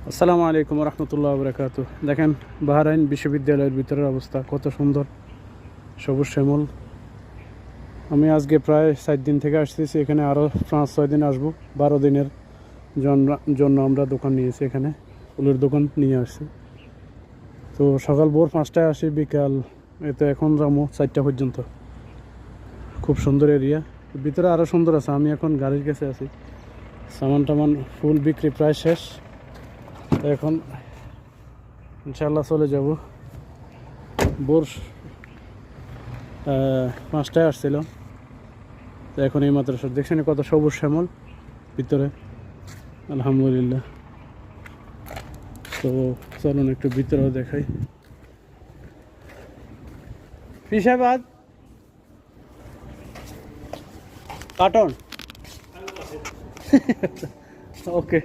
আসসালামু আলাইকুম রহমতুল্লাহ বরকাত। দেখেন বাহরাইন বিশ্ববিদ্যালয়ের ভিতরের অবস্থা কত সুন্দর, সবুজ শ্যামল। আমি আজকে প্রায় 7 দিন থেকে আসতেছি এখানে, আরও 5-6 দিন আসবো। 12 দিনের জন্য আমরা দোকান নিয়েছি, এখানে ফুলের দোকান নিয়ে আসছি। তো সকাল ভোর 5টায় আসি, বিকাল এতে এখন যাবো 4টা পর্যন্ত। খুব সুন্দর এরিয়া, ভিতরে আরও সুন্দর আছে। আমি এখন গাড়ির কাছে আছি, সামান টামান ফুল বিক্রি প্রায় শেষ। এখন ইনশাল্লাহ চলে যাব। ভোর 5টায় আসছিলাম, তো এখন এই মাত্র দেখছেন কত সবুজ শ্যামল ভিতরে, আলহামদুলিল্লাহ। তো চলুন একটু ভিতরেও দেখাই। পিসাবাদ কার্টন ওকে।